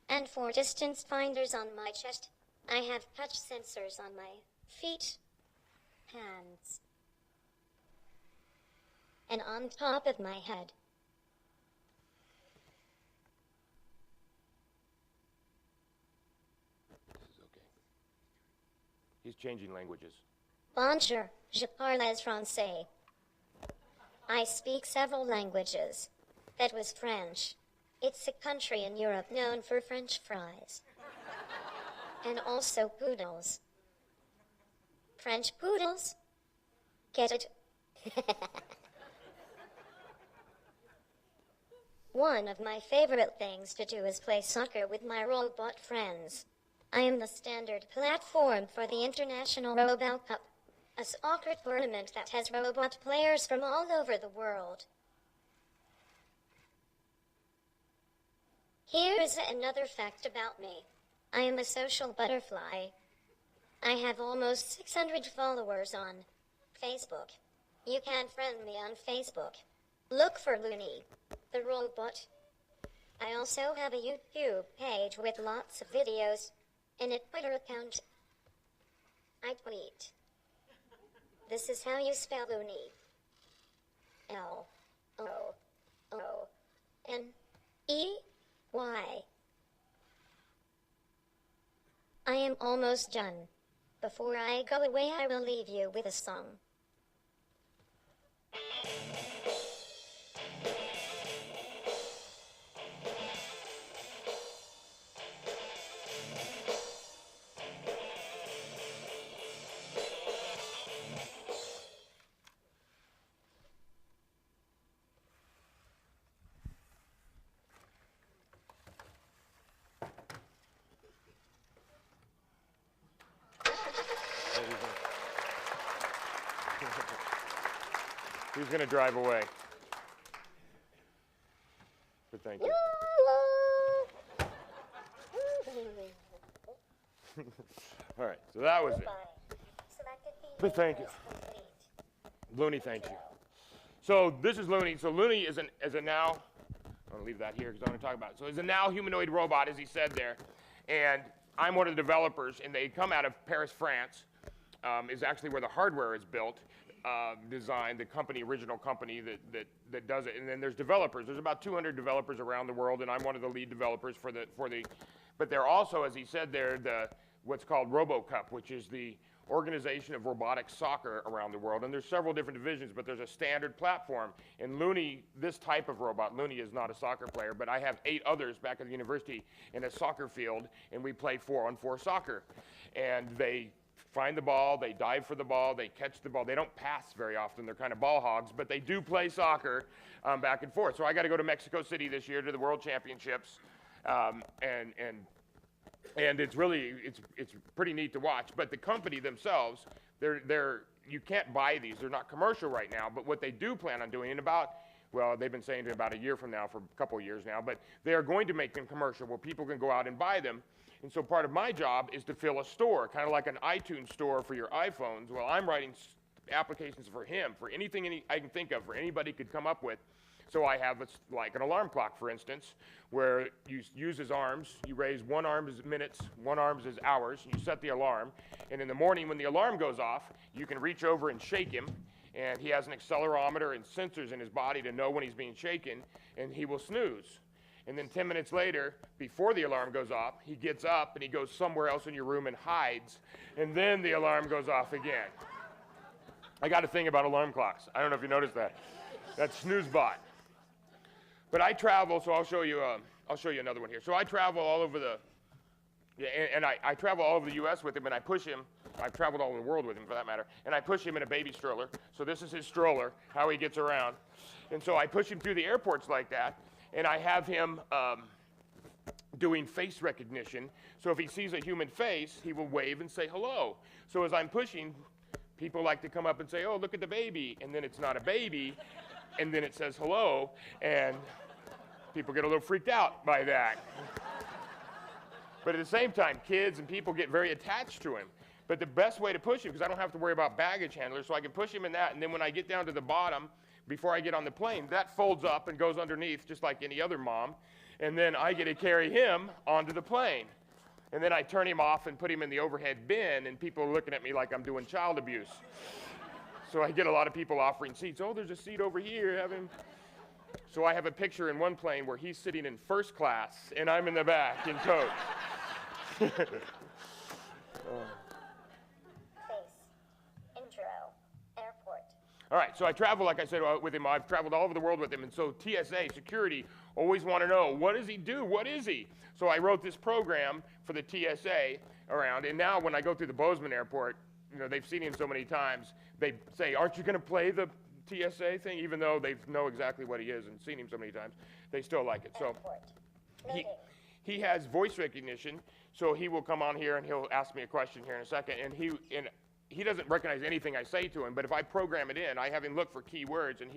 And 4 distance finders on my chest. I have touch sensors on my feet, hands, and on top of my head. This is okay. He's changing languages. Bonjour, je parle français. I speak several languages. That was French. It's a country in Europe known for French fries. And also poodles. French poodles? Get it? One of my favorite things to do is play soccer with my robot friends. I am the standard platform for the International Robot Cup, a soccer tournament that has robot players from all over the world. Here is another fact about me. I am a social butterfly. I have almost 600 followers on Facebook. You can friend me on Facebook. Look for Looney, the robot. I also have a YouTube page with lots of videos and a Twitter account. I tweet. This is how you spell Looney. L-O-O-N-E-Y. I am almost done. Before I go away, I will leave you with a song. He's going to drive away. But thank you. All right, so that was it. But thank you. Looney, thank you. So this is Looney. So Looney is a now, I'm going to leave that here because I'm going to talk about it. So he's a now humanoid robot, as he said there. And I'm one of the developers, and they come out of Paris, France, is actually where the hardware is built. Designed, the company, original company that does it, and then there's developers. There's about 200 developers around the world, and I'm one of the lead developers for the. But they're also, as he said there, what's called RoboCup, which is the organization of robotic soccer around the world. And there's several different divisions, but there's a standard platform. And Looney, this type of robot, Looney is not a soccer player, but I have 8 others back at the university in a soccer field, and we play 4-on-4 soccer, and they find the ball, they dive for the ball, they catch the ball. They don't pass very often. They're kind of ball hogs, but they do play soccer back and forth. So I got to go to Mexico City this year to the World Championships, and it's really it's pretty neat to watch. But the company themselves, you can't buy these. They're not commercial right now. But what they do plan on doing in about, well, they've been saying about a year from now for a couple of years now, but they are going to make them commercial where people can go out and buy them. And so part of my job is to fill a store, kind of like an iTunes store for your iPhones. Well, I'm writing applications for him, for anything I can think of, for anybody could come up with. So I have like an alarm clock, for instance, where you use his arms. You raise one arm as minutes, one arm as hours. You set the alarm. And in the morning when the alarm goes off, you can reach over and shake him. And he has an accelerometer and sensors in his body to know when he's being shaken, and he will snooze. And then 10 minutes later, before the alarm goes off, he gets up and he goes somewhere else in your room and hides, and then the alarm goes off again. I got a thing about alarm clocks. I don't know if you noticed that. That's SnoozeBot. But I travel, so I'll show you another one here. So I travel all over I travel all over the U.S. with him, and I push him. I've traveled all over the world with him, for that matter. And I push him in a baby stroller. So this is his stroller, how he gets around. And so I push him through the airports like that, and I have him doing face recognition. So if he sees a human face, he will wave and say hello. So as I'm pushing, people like to come up and say, oh, look at the baby. And then it's not a baby, and then it says hello, and people get a little freaked out by that. But at the same time, kids and people get very attached to him. But the best way to push him, because I don't have to worry about baggage handlers, so I can push him in that, and then when I get down to the bottom, before I get on the plane, that folds up and goes underneath just like any other mom, and then I get to carry him onto the plane. And then I turn him off and put him in the overhead bin, and people are looking at me like I'm doing child abuse. So I get a lot of people offering seats. Oh, there's a seat over here. Have him. So I have a picture in one plane where he's sitting in first class, and I'm in the back in coach. All right, so I travel, like I said, with him. I've traveled all over the world with him, and so TSA, security, always want to know, what does he do? What is he? So I wrote this program for the TSA around, and now when I go through the Bozeman airport, they've seen him so many times, they say, aren't you going to play the TSA thing? Even though they know exactly what he is and seen him so many times, they still like it. So he has voice recognition, so he will come on here and he'll ask me a question here in a second, and he doesn't recognize anything I say to him, but if I program it in, I have him look for key words, and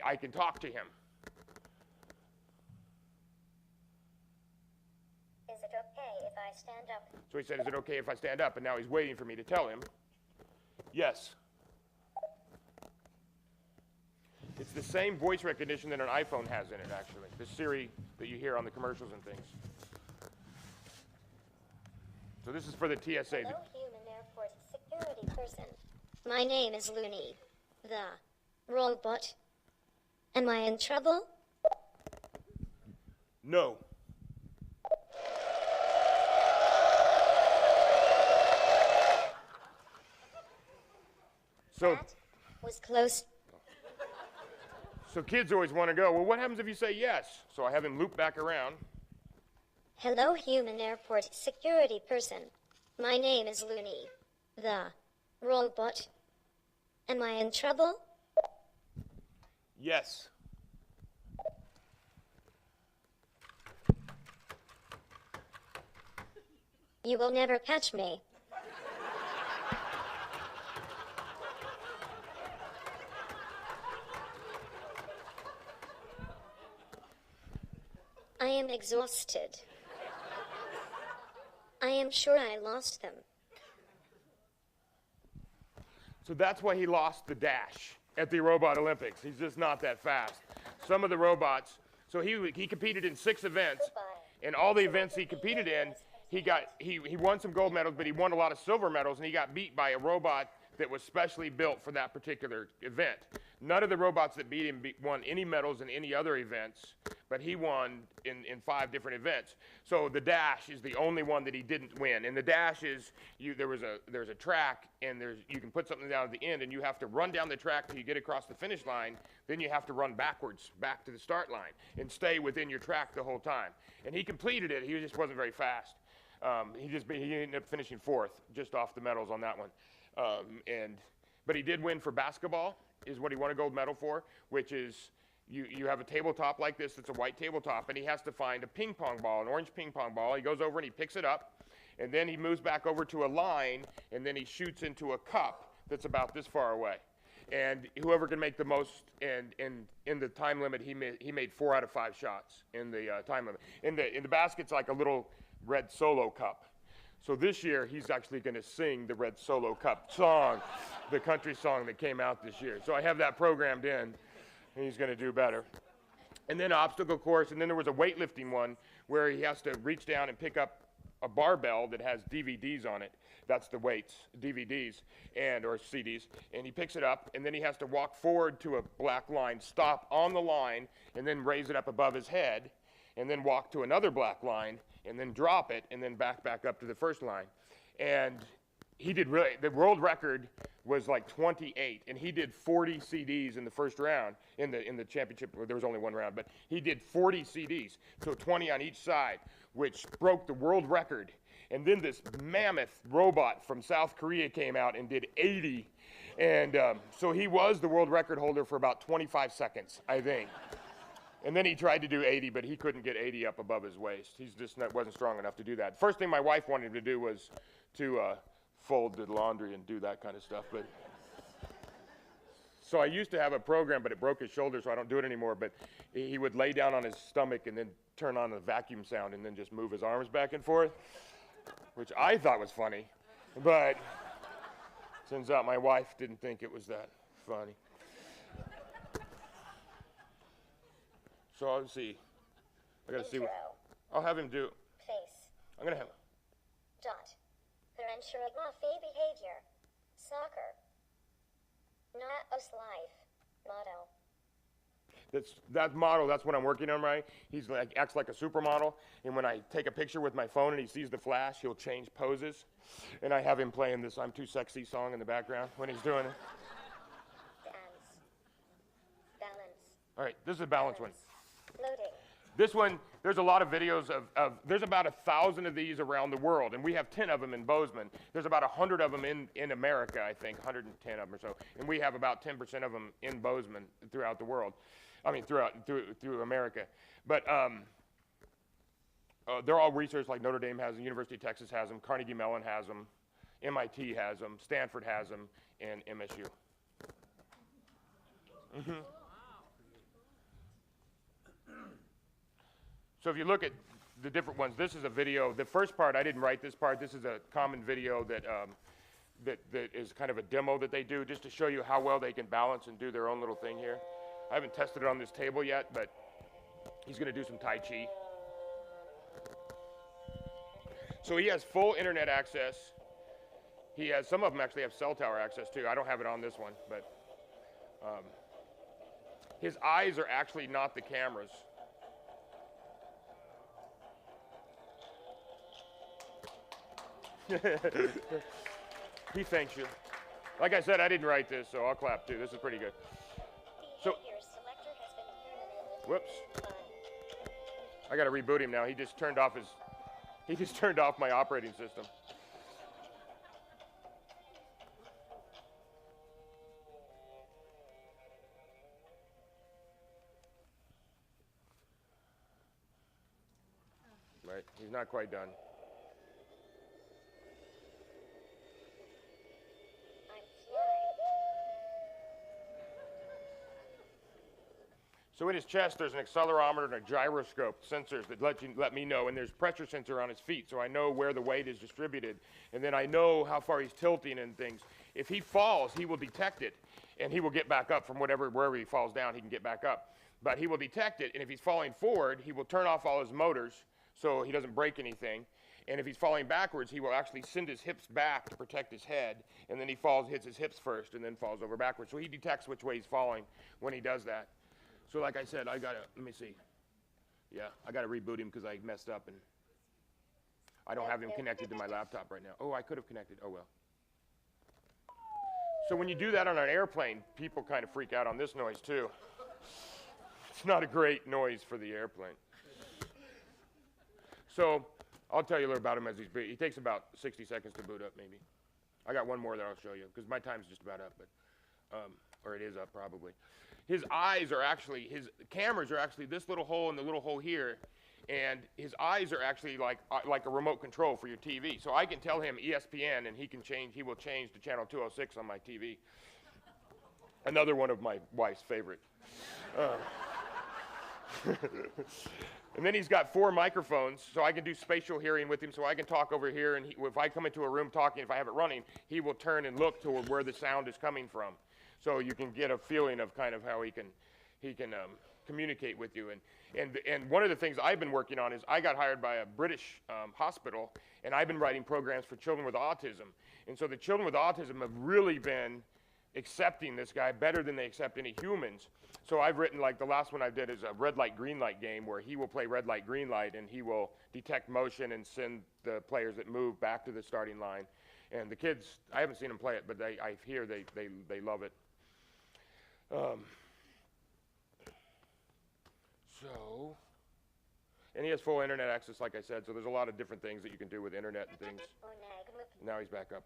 I can talk to him. Is it okay if I stand up? So he said, is it okay if I stand up? And now he's waiting for me to tell him, yes. It's the same voice recognition that an iPhone has in it, actually. The Siri that you hear on the commercials and things. So this is for the TSA. Hello, human airport security person. My name is Looney, the robot. Am I in trouble? No. So That was close. So kids always want to go, well, what happens if you say yes? So I have him loop back around. Hello, human airport security person. My name is Looney, the robot. Am I in trouble? Yes. You will never catch me. I am exhausted. I am sure I lost them. So that's why he lost the dash at the Robot Olympics. He's just not that fast. Some of the robots, so he competed in 6 events. In all the events he competed in, he won some gold medals, but he won a lot of silver medals, and he got beat by a robot that was specially built for that particular event. None of the robots that beat him won any medals in any other events, but he won in 5 different events. So the dash is the only one that he didn't win. And the dash is, there's a track, and you can put something down at the end, and you have to run down the track till you get across the finish line. Then you have to run backwards back to the start line and stay within your track the whole time. And he completed it. He just wasn't very fast. He ended up finishing 4th, just off the medals on that one. But he did win for basketball, is what he won a gold medal for, which is you have a tabletop like this that's a white tabletop, and he has to find a ping pong ball, an orange ping pong ball. He goes over and he picks it up, and then he moves back over to a line, and then he shoots into a cup that's about this far away. And whoever can make the most, and in the time limit, he made 4 out of 5 shots in the time limit. In the basket's like a little red Solo cup. So this year, he's actually going to sing the Red Solo Cup song, the country song that came out this year. So I have that programmed in, and he's going to do better. And then obstacle course, and then there was a weightlifting one where he has to reach down and pick up a barbell that has DVDs on it. That's the weights, DVDs or CDs. And he picks it up, and then he has to walk forward to a black line, stop on the line, and then raise it up above his head, and then walk to another black line, and then drop it, and then back up to the first line. And he did really, the world record was like 28, and he did 40 CDs in the first round, in the championship. There was only one round, but he did 40 CDs, so 20 on each side, which broke the world record. And then this mammoth robot from South Korea came out and did 80, and so he was the world record holder for about 25 seconds, I think. And then he tried to do 80, but he couldn't get 80 up above his waist. He's just wasn't strong enough to do that. First thing my wife wanted him to do was to fold the laundry and do that kind of stuff. But so I used to have a program, but it broke his shoulder, so I don't do it anymore. But he would lay down on his stomach and then turn on the vacuum sound and then just move his arms back and forth, which I thought was funny. But turns out my wife didn't think it was that funny. So I'll see. I gotta see what I'll have him do. Face. I'm gonna have Dot. Prevention of mafia behavior. Soccer. Not us life. Motto. that model. That's what I'm working on, right? He's like acts like a supermodel, and when I take a picture with my phone and he sees the flash, he'll change poses, and I have him playing this "I'm Too Sexy" song in the background when he's doing it. Balance. All right, this is a balance one. Loading. This one, there's a lot of videos of there's about 1,000 of these around the world, and we have 10 of them in Bozeman. There's about 100 of them in America, I think, 110 of them or so, and we have about 10% of them in Bozeman throughout the world. I mean, through America. But they're all researched, like Notre Dame has them, University of Texas has them, Carnegie Mellon has them, MIT has them, Stanford has them, and MSU. Mm-hmm. So if you look at the different ones, this is a video. The first part, I didn't write this part. This is a common video that is kind of a demo that they do just to show you how well they can balance and do their own little thing here. I haven't tested it on this table yet, but he's going to do some Tai Chi. So he has full internet access. He has, some of them actually have cell tower access too. I don't have it on this one, but his eyes are actually not the cameras. He thanks you. Like I said, I didn't write this, so I'll clap too. This is pretty good. So, whoops. I got to reboot him now. He just turned off my operating system. Right, he's not quite done. So in his chest, there's an accelerometer and a gyroscope, sensors that let me know, and there's pressure sensor on his feet, so I know where the weight is distributed, and then I know how far he's tilting and things. If he falls, he will detect it, and he will get back up from wherever he falls down, he can get back up. But he will detect it, and if he's falling forward, he will turn off all his motors so he doesn't break anything. And if he's falling backwards, he will actually send his hips back to protect his head, and then he hits his hips first, and then falls over backwards. So he detects which way he's falling when he does that. So like I said, let me see. Yeah, I gotta reboot him because I messed up and I don't have him connected to my laptop right now. Oh, I could have connected, oh well. So when you do that on an airplane, people kind of freak out on this noise too. It's not a great noise for the airplane. So I'll tell you a little about him as he's He takes about 60 seconds to boot up, maybe. I got one more that I'll show you, because my time's just about up, but, or it is up probably. His eyes are actually, his cameras are actually this little hole and the little hole here, and his eyes are actually like a remote control for your TV. So I can tell him ESPN, and he will change to channel 206 on my TV. Another one of my wife's favorite. And then he's got 4 microphones, so I can do spatial hearing with him, so I can talk over here, and if I come into a room talking, if I have it running, he will turn and look to where the sound is coming from. So you can get a feeling of kind of how he can communicate with you. And one of the things I've been working on is I got hired by a British hospital, and I've been writing programs for children with autism. And so the children with autism have really been accepting this guy better than they accept any humans. So I've written, like the last one I did is a red light, green light game where he will play red light, green light, and he will detect motion and send the players that move back to the starting line. And the kids, I haven't seen them play it, but I hear they love it. And he has full internet access, like I said, so there's a lot of different things that you can do with internet and things. Now he's back up.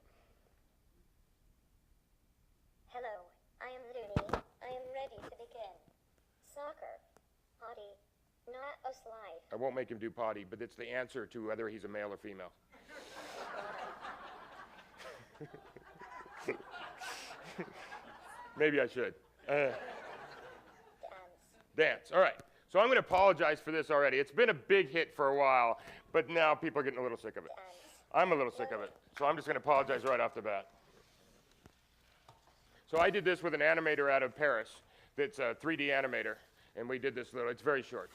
Hello, I am Looney. I am ready to begin. Soccer, potty, not a slide. I won't make him do potty, but it's the answer to whether he's a male or female. Maybe I should. Dance. All right. So I'm going to apologize for this already. It's been a big hit for a while, but now people are getting a little sick of it. I'm a little sick of it, so I'm just going to apologize right off the bat. So I did this with an animator out of Paris that's a 3D animator, and we did this little, it's very short.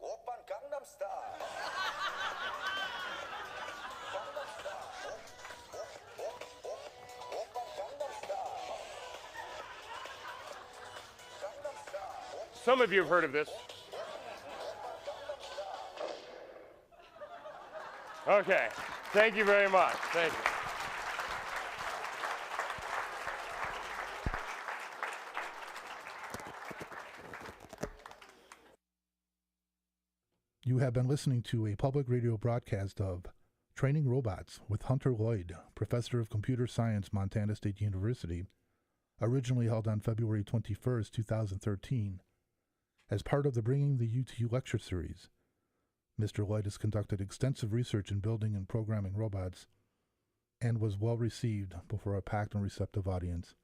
Oppan Gangnam Style. Gangnam Style. Oppan Gangnam Style. Gangnam Style. Some of you have heard of this. Okay, thank you very much. Thank you. You have been listening to a public radio broadcast of Training Robots with Hunter Lloyd, Professor of Computer Science, Montana State University, originally held on February 21st, 2013. As part of the Bringing the U to You lecture series, Mr. Lloyd has conducted extensive research in building and programming robots and was well received before a packed and receptive audience.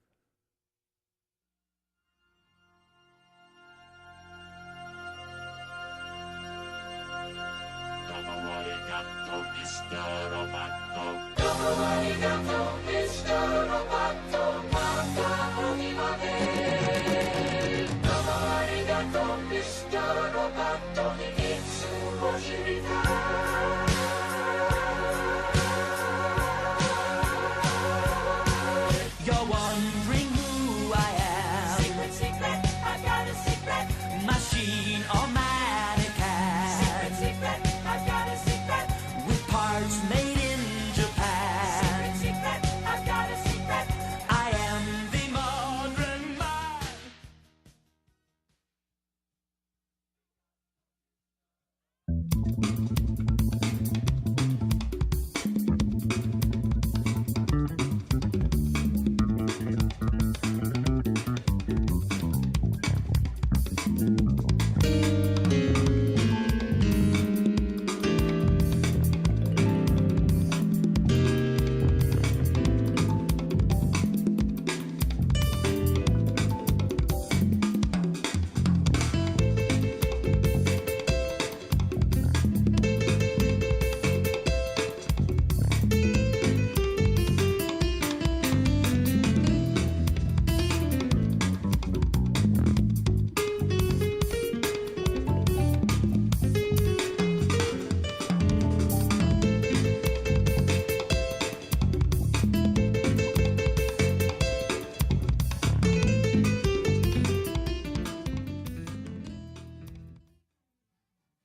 You're wondering who I am. Secret, secret, I've got a secret. Machine or mannequin. Secret, secret, I've got a secret. With parts made in Japan. Secret, secret, I've got a secret. I am the modern man.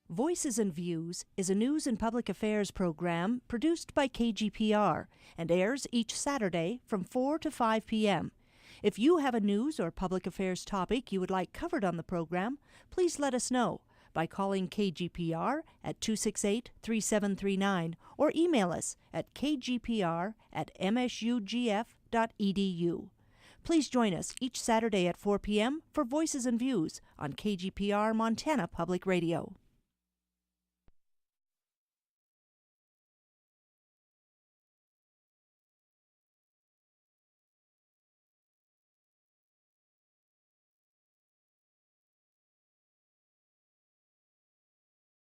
Voices and Views is a news and public affairs program produced by KGPR and airs each Saturday from 4 to 5 p.m. If you have a news or public affairs topic you would like covered on the program, please let us know by calling KGPR at 268-3739 or email us at kgpr@msugf.edu. Please join us each Saturday at 4 p.m. for Voices and Views on KGPR Montana Public Radio.